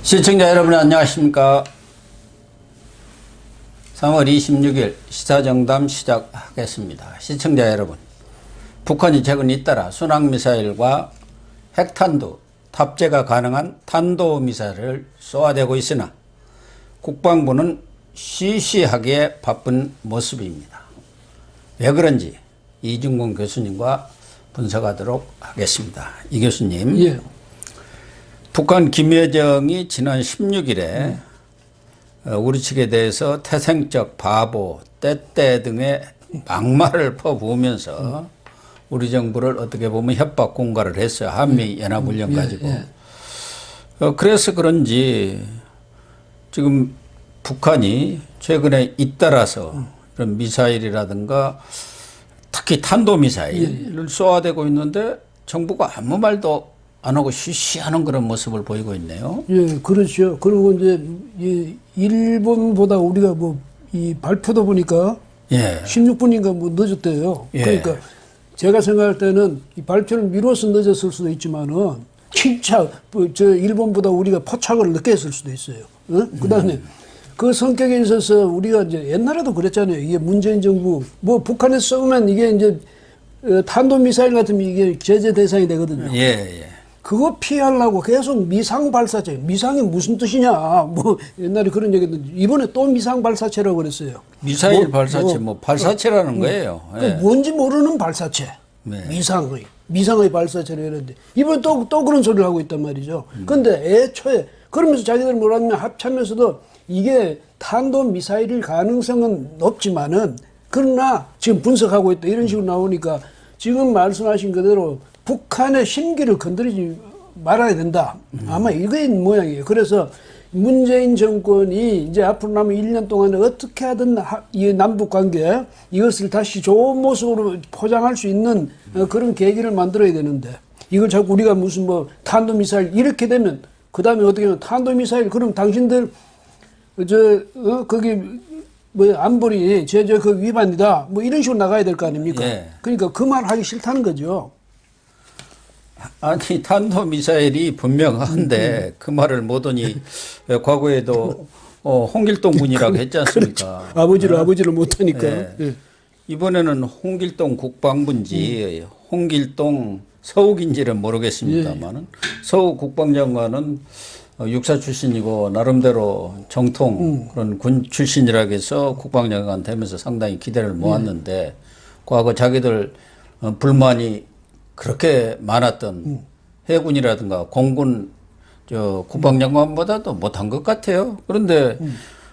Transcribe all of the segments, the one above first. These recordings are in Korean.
시청자 여러분 안녕하십니까. 3월 26일 시사정담 시작하겠습니다. 시청자 여러분, 북한이 최근 잇따라 순항미사일과 핵탄두 탑재가 가능한 탄도미사일을 쏘아대고 있으나 국방부는 시시하게 바쁜 모습입니다. 왜 그런지 이중근 교수님과 분석하도록 하겠습니다. 이 교수님, 예. 북한 김여정이 지난 16일에 우리 측에 대해서 태생적 바보, 떼떼 등의 막말을 퍼부으면서 우리 정부를 어떻게 보면 협박 공갈을 했어요. 한미연합훈련 가지고. 그래서 그런지 지금 북한이 최근에 잇따라서 이런 미사일이라든가 특히 탄도미사일을 쏘아대고 있는데 정부가 아무 말도 안 하고 쉬쉬하는 그런 모습을 보이고 있네요. 예, 그렇죠. 그리고 이제 이 일본보다 우리가 이 발표도 보니까 16분인가 늦었대요. 예. 그러니까 제가 생각할 때는 이 발표를 미뤄서 늦었을 수도 있지만은 진짜 저 일본보다 우리가 포착을 늦게 했을 수도 있어요. 그다음에 그 성격에 있어서 우리가 이제 옛날에도 그랬잖아요. 이게 문재인 정부 북한에서 쏘면 이게 이제 탄도미사일 같으면 이게 제재 대상이 되거든요. 예. 그거 피하려고 계속 미상 발사체, 미상이 무슨 뜻이냐, 옛날에 그런 얘기 했는데, 이번에 또 미상 발사체라고 그랬어요. 미사일 발사체, 발사체라는 거예요. 예. 뭔지 모르는 발사체. 네. 미상의 발사체를 했는데, 이번에 또 그런 소리를 하고 있단 말이죠. 근데 애초에, 그러면서 자기들 뭐라면 합참에서도 이게 탄도 미사일일 가능성은 높지만은, 그러나 지금 분석하고 있다. 이런 식으로 나오니까, 지금 말씀하신 그대로 북한의 심기를 건드리지 말아야 된다. 아마 이거인 모양이에요. 그래서 문재인 정권이 이제 앞으로 남은 1년 동안에 어떻게 하든 이 남북 관계 이것을 다시 좋은 모습으로 포장할 수 있는 그런 계기를 만들어야 되는데 이걸 자꾸 우리가 무슨 탄도미사일 이렇게 되면 그 다음에 어떻게 하면 탄도미사일 그럼 당신들 거기 안보리 그 위반이다. 이런 식으로 나가야 될 거 아닙니까? 예. 그러니까 그 말 하기 싫다는 거죠. 아니 탄도미사일이 분명한데 그 말을 못하니 과거에도 홍길동 군이라고 했지 않습니까? 그렇죠. 아버지를 못하니까. 예. 이번에는 홍길동 국방부인지 홍길동 서욱인지는 모르겠습니다만은 서욱 국방장관은 육사 출신이고 나름대로 정통 그런 군 출신이라고 해서 국방장관 되면서 상당히 기대를 모았는데 과거 자기들 불만이 그렇게 많았던 해군이라든가 공군 국방장관보다도 못한 것 같아요. 그런데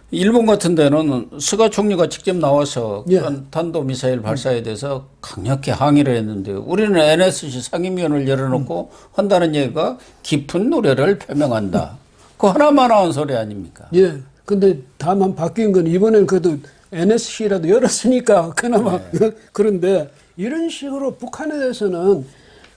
일본 같은 데는 스가 총리가 직접 나와서 그런 탄도미사일 발사에 대해서 강력히 항의를 했는데 우리는 NSC 상임위원회를 열어놓고 한다는 얘기가 깊은 노래를 표명한다. 그 하나만 나온 소리 아닙니까? 예. 근데 다만 바뀐 건 이번엔 그래도 NSC라도 열었으니까 그나마 그런데 이런 식으로 북한에 대해서는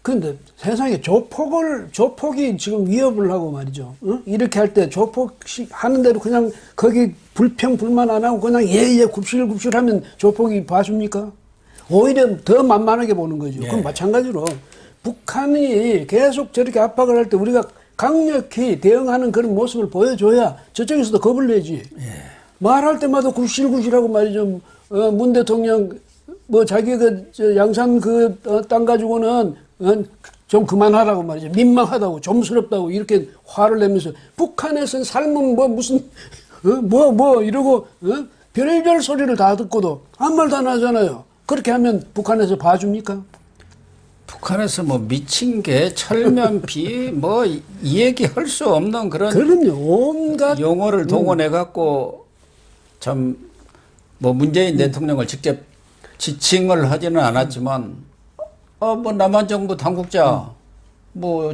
근데 세상에 조폭이 지금 위협을 하고 말이죠. 이렇게 할 때 조폭 하는 대로 그냥 거기 불평 불만 안 하고 그냥 예 굽실굽실 하면 조폭이 봐줍니까? 오히려 더 만만하게 보는 거죠. 그럼 마찬가지로 북한이 계속 저렇게 압박을 할 때 우리가 강력히 대응하는 그런 모습을 보여줘야 저쪽에서도 겁을 내지. 말할 때마다 굽실굽실하고 말이죠. 문 대통령 자기 양산 땅 가지고는 좀 그만하라고 말이죠. 민망하다고 좀스럽다고 이렇게 화를 내면서 북한에서는 삶은 무슨 이러고 별의별 소리를 다 듣고도 아무 말도 안 하잖아요. 그렇게 하면 북한에서 봐줍니까? 북한에서 미친 게 철면비 이 얘기 할 수 없는 그럼요. 온갖 용어를 동원해 갖고 참 문재인 대통령을 직접 지칭을 하지는 않았지만 남한 정부 당국자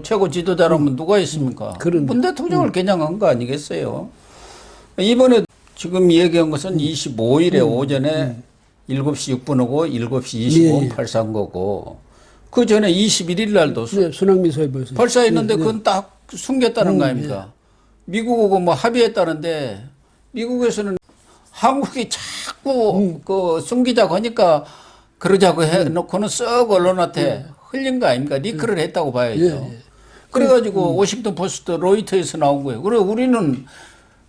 최고 지도자라면 누가 있습니까? 문 대통령을 겨냥한 거 아니겠어요? 이번에 지금 얘기한 것은 25일에 오전에 7시 6분하고 7시 25분 발사한 거고 그 전에 21일 날도 순항미사일 발사했는데 그건 딱 숨겼다는 거 아닙니까? 미국하고 합의했다는데 미국에서는 한국이 자꾸 숨기자고 하니까 그러자고 해놓고는 썩 언론한테 흘린 거 아닙니까? 리크를 했다고 봐야죠. 그래가지고 워싱턴 포스트, 로이터에서 나온 거예요. 그래 우리는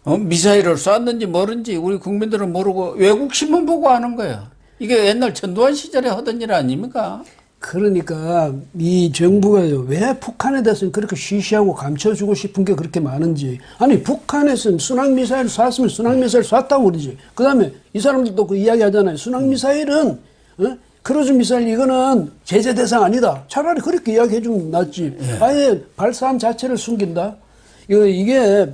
미사일을 쐈는지 모른지 우리 국민들은 모르고 외국 신문 보고 하는 거예요. 이게 옛날 전두환 시절에 하던 일 아닙니까? 그러니까 이 정부가 왜 북한에 대해서는 그렇게 쉬쉬하고 감춰주고 싶은 게 그렇게 많은지. 아니 북한에서 순항미사일 쐈으면 순항미사일 쐈다고 그러지. 그 다음에 이 사람들도 그 이야기 하잖아요. 순항미사일은 크루즈 미사일 이거는 제재 대상 아니다. 차라리 그렇게 이야기해 주면 낫지. 아예 발사함 자체를 숨긴다. 이게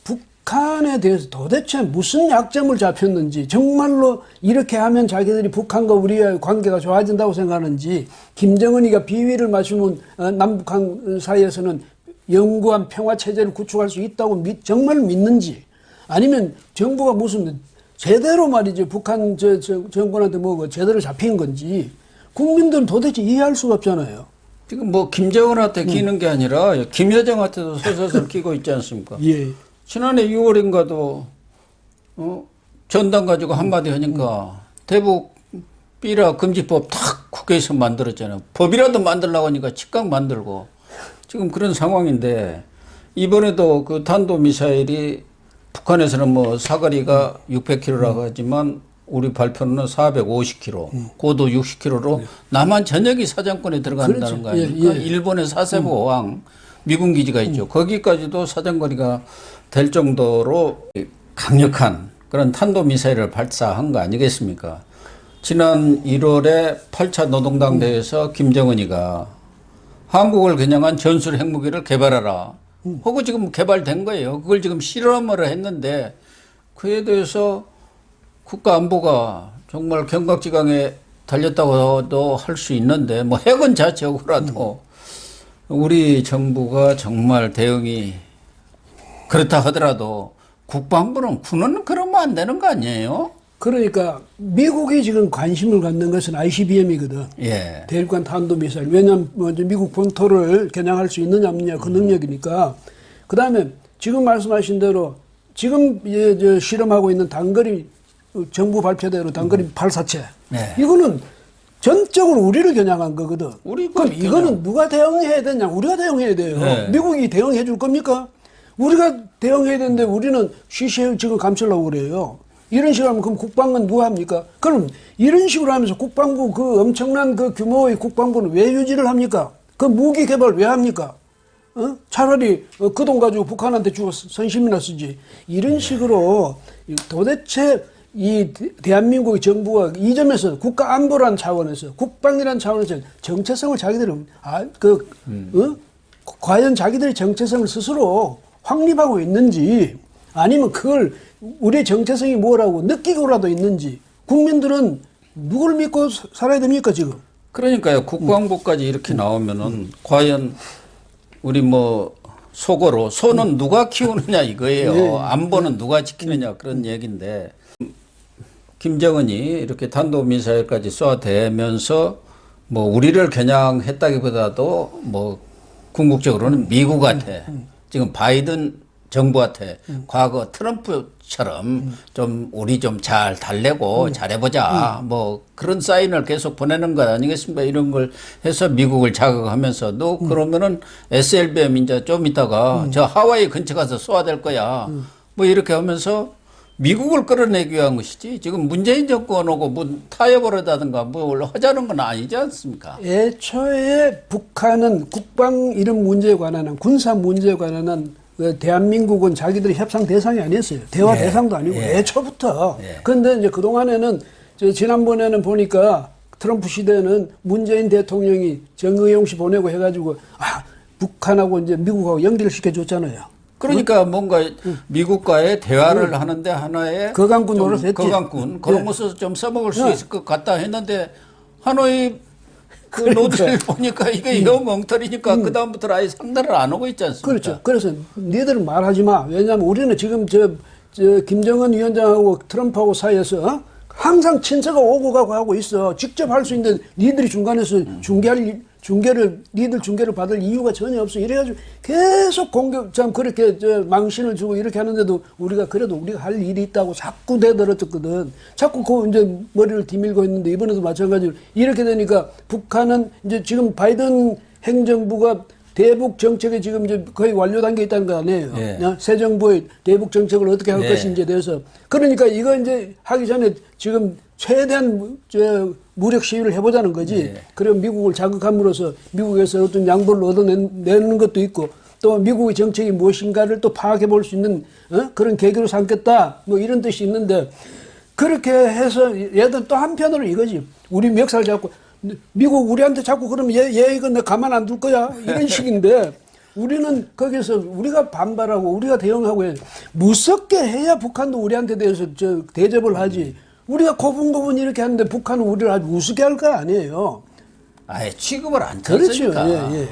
북한에 대해서 도대체 무슨 약점을 잡혔는지, 정말로 이렇게 하면 자기들이 북한과 우리의 관계가 좋아진다고 생각하는지, 김정은이가 비위를 맞추면 남북한 사이에서는 영구한 평화 체제를 구축할 수 있다고 정말 믿는지, 아니면 정부가 무슨 제대로 말이죠, 북한 정권한테 제대로 잡힌 건지 국민들은 도대체 이해할 수가 없잖아요. 지금 뭐 김정은한테 끼는 게 아니라 김여정한테도 쇠쇠쇠 끼고 있지 않습니까? 예. 지난해 6월인가도 전당 가지고 한마디 하니까 대북 삐라 금지법 탁 국회에서 만들었잖아요. 법이라도 만들려고 하니까 즉각 만들고 지금 그런 상황인데, 이번에도 그 탄도미사일이 북한에서는 뭐 사거리가 600km라고 하지만 우리 발표는 450km, 고도 60km로 남한 전역이 사정권에 들어간다는 그렇죠. 거 아닙니까? 예, 예. 일본의 사세보 어항 미군 기지가 있죠. 거기까지도 사정거리가 될 정도로 강력한 그런 탄도미사일을 발사한 거 아니겠습니까? 지난 1월에 8차 노동당 대회에서 김정은이가 한국을 겨냥한 전술 핵무기를 개발하라 하고 지금 개발된 거예요. 그걸 지금 실험을 했는데 그에 대해서 국가안보가 정말 경각지강에 달렸다고도 할 수 있는데, 뭐 핵은 자체적으로라도 우리 정부가 정말 대응이 그렇다 하더라도 국방부는 군은 그러면 안 되는 거 아니에요? 그러니까 미국이 지금 관심을 갖는 것은 ICBM이거든. 예. 대륙간 탄도미사일. 왜냐하면 먼저 미국 본토를 겨냥할 수 있느냐 없느냐 그 능력이니까. 그 다음에 지금 말씀하신 대로 지금 실험하고 있는 단거리, 정부 발표대로 단거리 발사체. 네. 이거는 전적으로 우리를 겨냥한 거거든. 우리 그럼 이거는 누가 대응해야 되냐? 우리가 대응해야 돼요. 네. 미국이 대응해 줄 겁니까? 우리가 대응해야 되는데 우리는 쉬쉬 지금 감추려고 그래요. 이런 식으로 하면 그럼 국방은 누가 합니까? 그럼 이런 식으로 하면서 국방부 그 엄청난 그 규모의 국방부는 왜 유지를 합니까? 그 무기 개발 왜 합니까? 차라리 그 돈 가지고 북한한테 주고 선심이나 쓰지. 이런 식으로 도대체 이 대한민국의 정부가 이 점에서 국가 안보란 차원에서 국방이란 차원에서 정체성을 자기들이 과연 자기들의 정체성을 스스로 확립하고 있는지, 아니면 그걸 우리의 정체성이 뭐라고 느끼고라도 있는지, 국민들은 누굴 믿고 살아야 됩니까 지금? 그러니까요. 국방부까지 이렇게 나오면은 과연 우리 뭐 속어로 소는 누가 키우느냐 이거예요. 네. 안보는 누가 지키느냐 그런 얘기인데, 김정은이 이렇게 탄도미사일까지 쏘아대면서 뭐 우리를 겨냥했다기보다도 뭐 궁극적으로는 미국한테, 지금 바이든 정부한테 과거 트럼프처럼 좀 우리 좀 잘 달래고 잘해보자 뭐 그런 사인을 계속 보내는 것 아니겠습니까? 이런 걸 해서 미국을 자극하면서도 그러면은 SLBM 이제 좀 있다가 저 하와이 근처 가서 쏘아댈 거야. 뭐 이렇게 하면서 미국을 끌어내기 위한 것이지, 지금 문재인 정권 오고 뭐 타협을 하다든가 뭘 하자는 건 아니지 않습니까? 애초에 북한은 국방 이런 문제에 관한, 군사 문제에 관한 대한민국은 자기들이 협상 대상이 아니었어요. 대화 예. 대상도 아니고 예. 애초부터. 예. 그런데 이제 그동안에는 지난번에는 보니까 트럼프 시대는 문재인 대통령이 정의용 씨 보내고 해가지고 북한하고 이제 미국하고 연결을 시켜줬잖아요. 그러니까 뭔가 미국과의 대화를 하는데 하나의 거강꾼 좀 노릇 했지. 거강꾼 그런 예. 것을 좀 써먹을 수 예. 있을 것 같다 했는데, 하노이 그 노트를 보니까 이게 영 엉터리니까 그 다음부터 아예 상대를 안 하고 있지 않습니까? 그렇죠. 그래서 니들은 말하지 마. 왜냐하면 우리는 지금 김정은 위원장하고 트럼프하고 사이에서 항상 친서가 오고 가고 하고 있어. 직접 할 수 있는데 니들이 중간에서 니들 중계를 받을 이유가 전혀 없어. 이래가지고 계속 그렇게 망신을 주고 이렇게 하는데도 우리가 할 일이 있다고 자꾸 대들었거든. 자꾸 이제 머리를 디밀고 있는데, 이번에도 마찬가지로 이렇게 되니까 북한은 이제 지금 바이든 행정부가 대북 정책이 지금 이제 거의 완료 단계에 있다는 거 아니에요. 예. 새 정부의 대북 정책을 어떻게 할 예. 것인지에 대해서. 그러니까 이거 이제 하기 전에 지금 최대한 무력 시위를 해보자는 거지. 예. 그리고 미국을 자극함으로써 미국에서 어떤 양보를 얻어내는 것도 있고 또 미국의 정책이 무엇인가를 또 파악해 볼 수 있는 그런 계기로 삼겠다. 뭐 이런 뜻이 있는데 그렇게 해서 얘들 또 한편으로 이거지. 우리 멱살 잡고 미국 우리한테 자꾸 그러면 얘 이거 내가 가만 안 둘 거야. 이런 식인데 우리는 거기서 우리가 반발하고 우리가 대응하고 무섭게 해야 북한도 우리한테 대해서 대접을 하지. 우리가 고분고분 이렇게 하는데 북한은 우리를 아주 우습게 할 거 아니에요. 아예 취급을 안 그렇죠. 쳤으니까. 예, 예.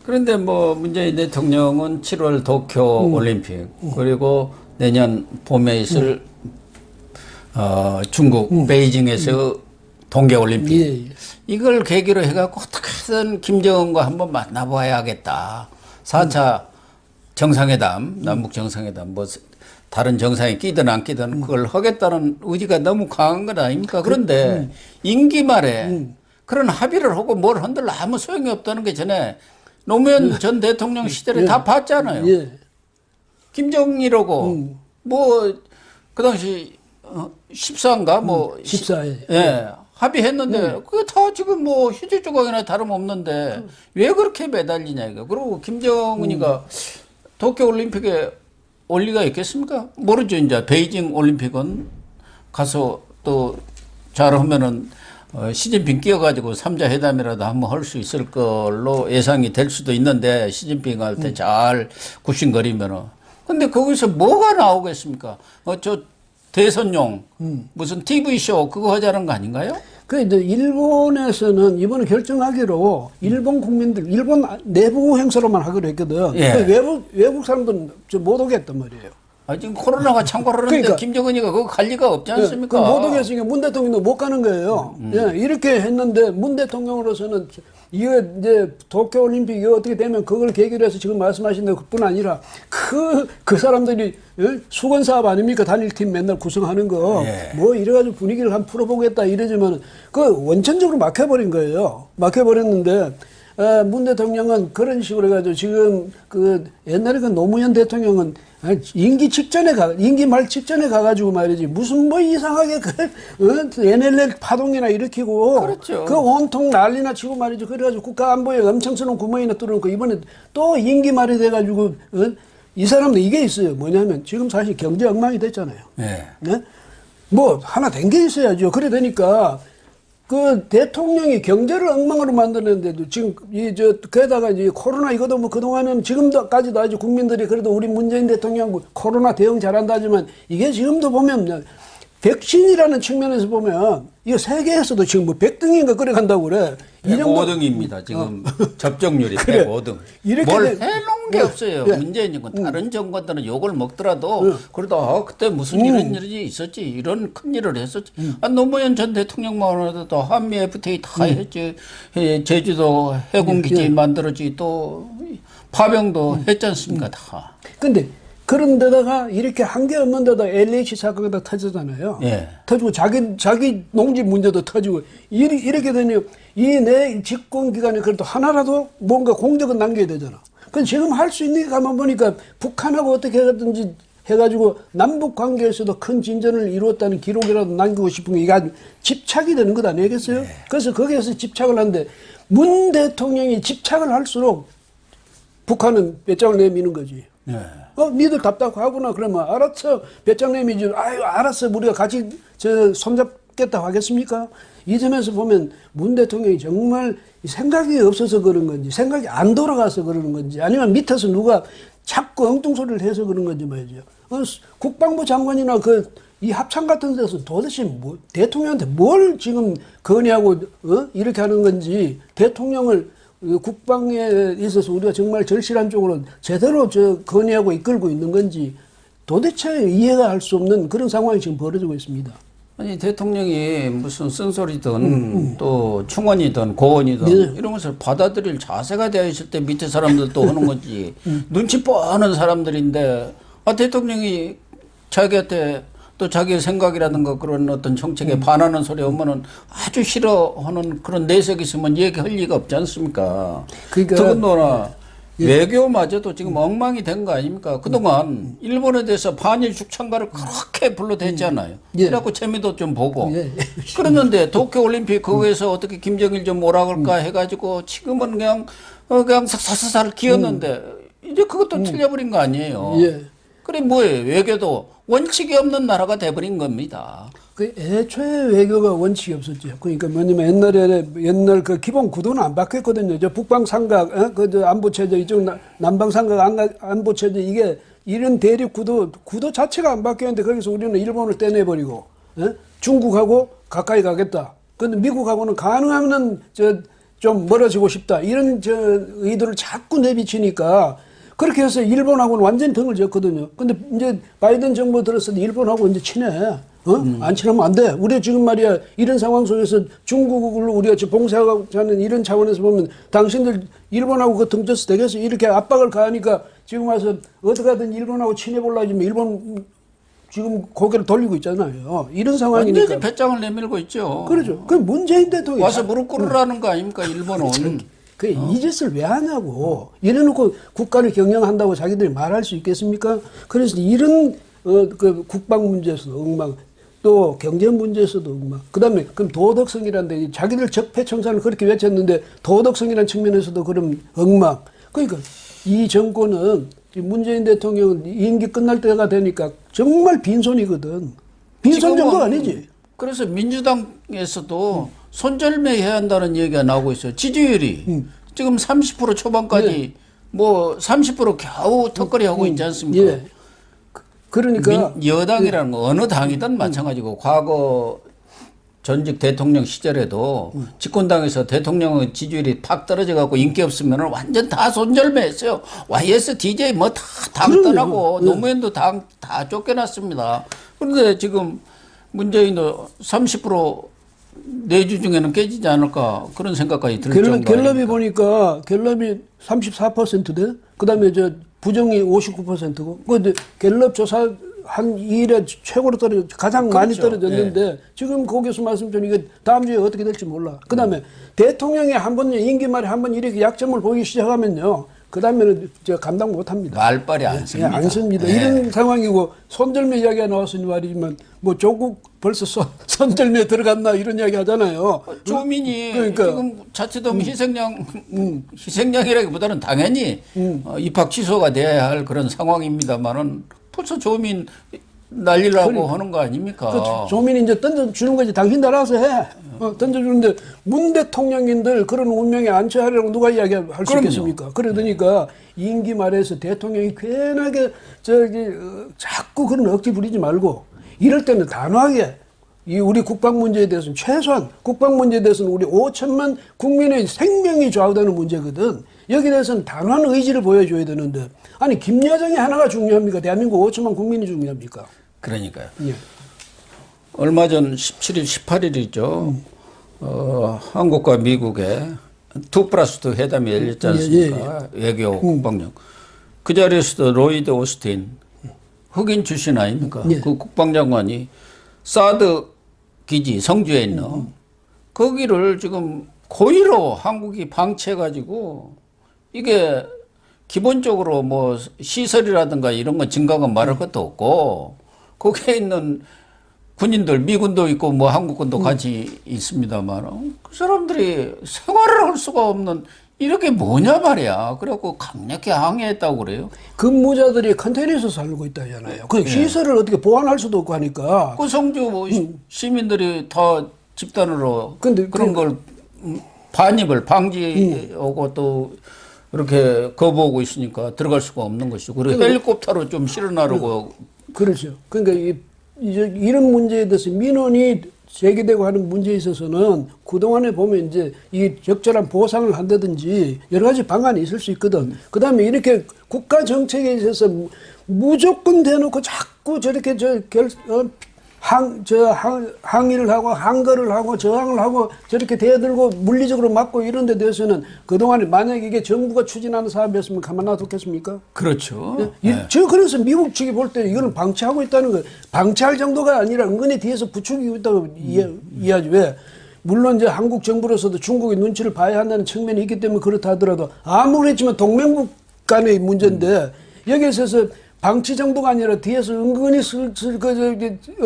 그런데 뭐 문재인 대통령은 7월 도쿄 올림픽 그리고 내년 봄에 있을 중국 베이징에서 동계 올림픽 예, 예. 이걸 계기로 해갖고 어떻게든 김정은과 한번 만나봐야겠다. 4차 정상회담, 남북 정상회담 뭐 다른 정상이 끼든 안 끼든 그걸 하겠다는 의지가 너무 강한 것 아닙니까? 그런데 임기 말에 그런 합의를 하고 뭘 한들 아무 소용이 없다는 게 전에 노무현 전 대통령 시절에 다 봤잖아요. 예. 김정일하고 뭐 그 당시 14인가 뭐 14에. 예. 합의했는데 그게 다 지금 뭐 휴지 조각이나 다름없는데 왜 그렇게 매달리냐 이거. 그리고 김정은이가 도쿄 올림픽에 올 리가 있겠습니까? 모르죠. 이제 베이징 올림픽은 가서 또 잘하면은 시진핑 끼어가지고 3자 회담이라도 한번 할 수 있을 걸로 예상이 될 수도 있는데 시진핑한테 잘 굽신거리면은. 근데 거기서 뭐가 나오겠습니까? 저 대선용 무슨 TV쇼 그거 하자는 거 아닌가요? 그 이제 일본에서는 이번에 결정하기로 일본 국민들 일본 내부 행사로만 하기로 했거든. 예. 그 외국 사람들은 못 오겠단 말이에요. 지금 코로나가 창궐을 하는데 그러니까. 김정은이가 그거 갈 리가 없지 않습니까? 못 오겠으니까 문 대통령도 못 가는 거예요. 예, 이렇게 했는데 문 대통령으로서는 이거 이제 도쿄올림픽이 어떻게 되면 그걸 계기로 해서 지금 말씀하신 것뿐 아니라 그 사람들이 수건 사업 아닙니까? 단일팀 맨날 구성하는 거. 예. 뭐 이래가지고 분위기를 한번 풀어보겠다 이러지만 그 원천적으로 막혀버린 거예요. 막혀버렸는데 문 대통령은 그런 식으로 해가지고 지금 옛날에 그 노무현 대통령은 임기 말 직전에 가가지고 말이지 무슨 뭐 이상하게 NLL 파동이나 일으키고 그렇죠. 그 온통 난리나 치고 말이지. 그래가지고 국가 안보에 엄청스러운 구멍이나 뚫어놓고 이번에 또 임기 말이 돼가지고 이 사람도 이게 있어요. 뭐냐면 지금 사실 경제 엉망이 됐잖아요. 네. 네? 뭐 하나 된 게 있어야죠. 그래 되니까 그 대통령이 경제를 엉망으로 만드는데도 지금 게다가 이제 코로나 이것도 뭐 그동안은 지금도까지도 아주 국민들이 그래도 우리 문재인 대통령 코로나 대응 잘한다지만 이게 지금도 보면 백신이라는 측면에서 보면 이거 세계에서도 지금 뭐 100등인가 그래간다고 그래. 105등입니다. 지금 접종률이 그래. 105등. 이렇게 뭘 돼- 해놓은 게 없어요. 예. 문재인이 다른 정권들은 욕을 먹더라도 그래도 그때 무슨 이런 일이 있었지. 이런 큰 일을 했었지. 노무현 전 대통령만 해도 한미 FTA 다 했지. 제주도 해군기지 만들었지. 또 파병도 했지 않습니까? 다. 근데 그런 데다가 이렇게 한 게 없는 데다 LH 사건이 다 터지잖아요. 예. 터지고 자기 농지 문제도 터지고 이렇게 되니 이 내 집권 기간에 그래도 하나라도 뭔가 공적은 남겨야 되잖아. 그건 지금 할 수 있는 게 가만 보니까 북한하고 어떻게 하든지 해가지고 남북 관계에서도 큰 진전을 이루었다는 기록이라도 남기고 싶은 게 이게 아주 집착이 되는 것 아니겠어요? 그래서 거기에서 집착을 하는데 문 대통령이 집착을 할수록 북한은 배짱을 내미는 거지. 예. 니들 답답하구나. 그러면 알았어. 배짱 내미지. 아유, 알았어. 우리가 같이 손잡겠다 하겠습니까? 이 점에서 보면 문 대통령이 정말 생각이 없어서 그런 건지, 생각이 안 돌아가서 그러는 건지, 아니면 밑에서 누가 자꾸 엉뚱소리를 해서 그런 건지 말이죠. 국방부 장관이나 이 합참 같은 데서 도대체 대통령한테 뭘 지금 건의하고, 이렇게 하는 건지, 대통령을 국방에 있어서 우리가 정말 절실한 쪽으로 제대로 건의하고 이끌고 있는 건지 도대체 이해가 할 수 없는 그런 상황이 지금 벌어지고 있습니다. 아니 대통령이 무슨 쓴소리든 또 충원이든 고언이든 네. 이런 것을 받아들일 자세가 되어 있을 때 밑에 사람들 또 하는 거지 눈치 뻔한 사람들인데 대통령이 자기한테 또 자기 생각이라든가 그런 어떤 정책에 반하는 소리 오면은 아주 싫어하는 그런 내색이 있으면 얘기할 리가 없지 않습니까? 그러니까 더군다나 외교마저도 지금 엉망이 된 거 아닙니까? 그동안 일본에 대해서 반일 죽창가를 그렇게 불러댔잖아요. 그래갖고 재미도 좀 보고. 그랬는데 도쿄올림픽 거기에서 어떻게 김정일 좀 오라 그럴까 해가지고 지금은 그냥 사사사를 기었는데 이제 그것도 틀려버린 거 아니에요. 그래 뭐예요? 외교도 원칙이 없는 나라가 돼버린 겁니다. 그 애초에 외교가 원칙이 없었죠. 그러니까 뭐냐면 옛날 그 기본 구도는 안 바뀌었거든요. 저 북방 삼각, 그저 안보 체제, 이쪽 남방 삼각 안보 체제 이게 이런 대립 구도 자체가 안 바뀌었는데 거기서 우리는 일본을 떼내버리고 중국하고 가까이 가겠다. 근데 미국하고는 가능하면 좀 멀어지고 싶다. 이런 의도를 자꾸 내비치니까 그렇게 해서 일본하고는 완전히 등을 졌거든요. 근데 이제 바이든 정부 들어서 일본하고 이제 친해. 안 친하면 안 돼. 우리가 지금 말이야, 이런 상황 속에서 중국을 우리가 지금 봉쇄하자는 이런 차원에서 보면 당신들 일본하고 그 등져서 되겠어. 이렇게 압박을 가하니까 지금 와서 어떻게든 일본하고 친해보려고 하지만 일본 지금 고개를 돌리고 있잖아요. 이런 상황이니까. 완전히 배짱을 내밀고 있죠. 그렇죠. 그 문재인 대통령이. 와서 무릎 꿇으라는 거 아닙니까, 일본은. 이 짓을 왜 하냐고. 이래놓고 국가를 경영한다고 자기들이 말할 수 있겠습니까? 그래서 이런 그 국방 문제에서도 엉망, 또 경제 문제에서도 엉망. 그다음에 그럼 도덕성이란데 자기들 적폐 청산을 그렇게 외쳤는데 도덕성이라는 측면에서도 그럼 엉망. 그러니까 이 정권은 문재인 대통령은 임기 끝날 때가 되니까 정말 빈손이거든. 빈손 정도가 아니지. 그래서 민주당에서도 손절매해야 한다는 얘기가 나오고 있어요. 지지율이 지금 30% 초반까지 뭐 30% 겨우 턱걸이 하고 있지 않습니까? 그러니까 여당이라는 거 어느 당이든 마찬가지고 과거 전직 대통령 시절에도 집권당에서 대통령의 지지율이 팍 떨어져 갖고 인기 없으면 완전 다 손절매했어요. YS, DJ 뭐 다 당 떠나고 노무현도 당 다 쫓겨났습니다. 그런데 지금 문재인도 30% 내주 중에는 깨지지 않을까 그런 생각까지 들 정도. 갤럽이 보니까 갤럽이 34%대. 그다음에 부정이 59%고. 근데 갤럽 조사 한 2일에 최고로 가장 많이 떨어졌는데 지금 거기서 말씀드린 이게 다음 주에 어떻게 될지 몰라. 그다음에 대통령이 한 번 임기 말에 한 번 이렇게 약점을 보이기 시작하면요. 그다음에는 감당 못합니다. 말빨이 안 씁니다. 안 씁니다. 이런 상황이고 손절매 이야기가 나왔으니 말이지만 뭐 조국 벌써 손절매 들어갔나 이런 이야기 하잖아요. 조민이 그러니까. 지금 자체도 희생양이라기보다는 당연히 입학 취소가 돼야 할 그런 상황입니다만은 벌써 조민 날리려고 하는 거 아닙니까? 그렇죠. 조민이 이제 던져주는 거지. 당신 알아서 해. 던져주는데 문 대통령인들 그런 운명에 안치하려고 누가 이야기할 수 있겠습니까? 그러니까 임기 말에서 대통령이 괜하게 자꾸 그런 억지 부리지 말고 이럴 때는 단호하게 이 우리 국방 문제에 대해서는 최소한 국방 문제에 대해서는 우리 5천만 국민의 생명이 좌우되는 문제거든. 여기에 대해서는 단호한 의지를 보여줘야 되는데 아니 김여정이 하나가 중요합니까? 대한민국 5천만 국민이 중요합니까? 그러니까요. 예. 얼마 전 17일, 18일이죠. 한국과 미국의 2+2 회담이 열렸지 않습니까? 외교 국방력. 그 자리에서도 로이드 오스틴 흑인 출신 아닙니까? 그 국방장관이 사드 기지 성주에 있는 거기를 지금 고의로 한국이 방치해가지고 이게 기본적으로 뭐 시설이라든가 이런 건 증강은 말할 것도 없고 거기에 있는 군인들 미군도 있고 뭐 한국군도 같이 있습니다만 그 사람들이 생활을 할 수가 없는 이렇게 뭐냐 말이야. 그래갖고 강력히 항의했다고 그래요. 근무자들이 컨테이너에서 살고 있다잖아요. 그 시설을 어떻게 보완할 수도 없고 하니까. 그 성주 뭐 시민들이 다 집단으로 그런 걸 반입을 방지하고 또 이렇게 거부하고 있으니까 들어갈 수가 없는 것이고 그리고 헬리콥터로 좀 실어나르고. 그렇죠. 그러니까 이런 문제에 대해서 민원이 제기되고 하는 문제에 있어서는 그동안에 보면 이제 이 적절한 보상을 한다든지 여러 가지 방안이 있을 수 있거든. 그 다음에 이렇게 국가 정책에 있어서 무조건 대놓고 자꾸 저렇게 항의를 하고 항거를 하고 저항을 하고 저렇게 대들고 물리적으로 막고 이런 데 대해서는 그동안에 만약에 이게 정부가 추진하는 사업이었으면 가만 놔뒀겠습니까? 그렇죠. 저 그래서 미국 측이 볼 때 이거는 방치하고 있다는 거예요. 방치할 정도가 아니라 은근히 뒤에서 부추기고 있다고 이해하지. 왜? 물론 이제 한국 정부로서도 중국의 눈치를 봐야 한다는 측면이 있기 때문에 그렇다 하더라도 아무리 했지만 동맹국 간의 문제인데 여기에 있어서 방치 정도가 아니라 뒤에서 은근히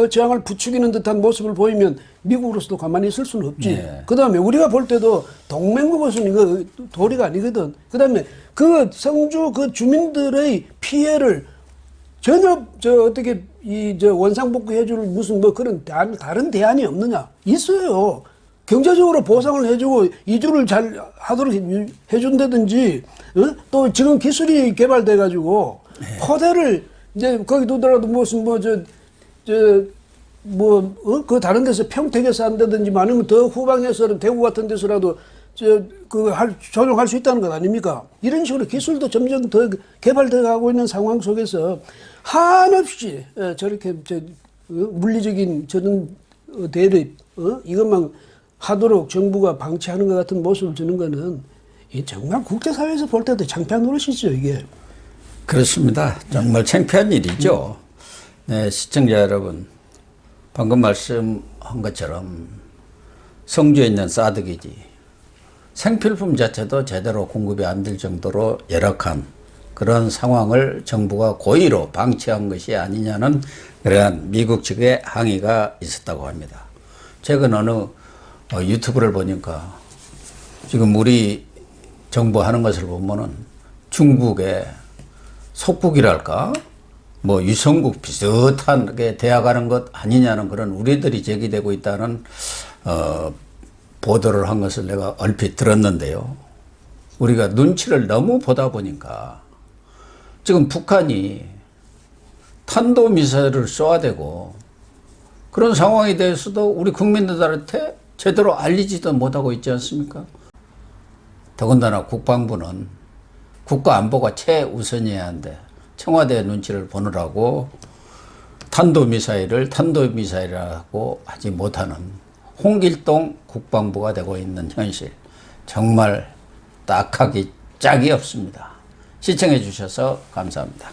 저항을 부추기는 듯한 모습을 보이면 미국으로서도 가만히 있을 수는 없지. 네. 그 다음에 우리가 볼 때도 동맹국으로서는 이거 도리가 아니거든. 그 다음에 그 성주 그 주민들의 피해를 전혀 어떻게 원상복구 해줄 무슨 뭐 그런 다른 대안이 없느냐? 있어요. 경제적으로 보상을 해주고 이주를 잘 하도록 해준다든지, 또 지금 기술이 개발돼가지고 포대를 이제 거기 두더라도 무슨 그 다른 데서 평택에서 한다든지 아니면 더 후방에서 대구 같은 데서라도 조정할 수 있다는 것 아닙니까? 이런 식으로 기술도 점점 더 개발돼 가고 있는 상황 속에서 한없이 저렇게 물리적인 저런 대립 이것만 하도록 정부가 방치하는 것 같은 모습을 주는 거는 정말 국제사회에서 볼 때도 창피한 노릇이죠, 이게. 그렇습니다. 정말 창피한 일이죠. 네, 시청자 여러분, 방금 말씀한 것처럼 성주에 있는 사드기지 생필품 자체도 제대로 공급이 안 될 정도로 열악한 그런 상황을 정부가 고의로 방치한 것이 아니냐는 그러한 미국 측의 항의가 있었다고 합니다. 최근 어느 유튜브를 보니까 지금 우리 정부 하는 것을 보면은 중국의 속국이랄까 뭐 유성국 비슷하게 대화가는 것 아니냐는 그런 우려들이 제기되고 있다는 보도를 한 것을 내가 얼핏 들었는데요. 우리가 눈치를 너무 보다 보니까 지금 북한이 탄도미사일을 쏘아대고 그런 상황에 대해서도 우리 국민들한테 제대로 알리지도 못하고 있지 않습니까? 더군다나 국방부는 국가 안보가 최우선이어야 하는데 청와대 눈치를 보느라고 탄도미사일이라고 하지 못하는 홍길동 국방부가 되고 있는 현실, 정말 딱하기 짝이 없습니다. 시청해 주셔서 감사합니다.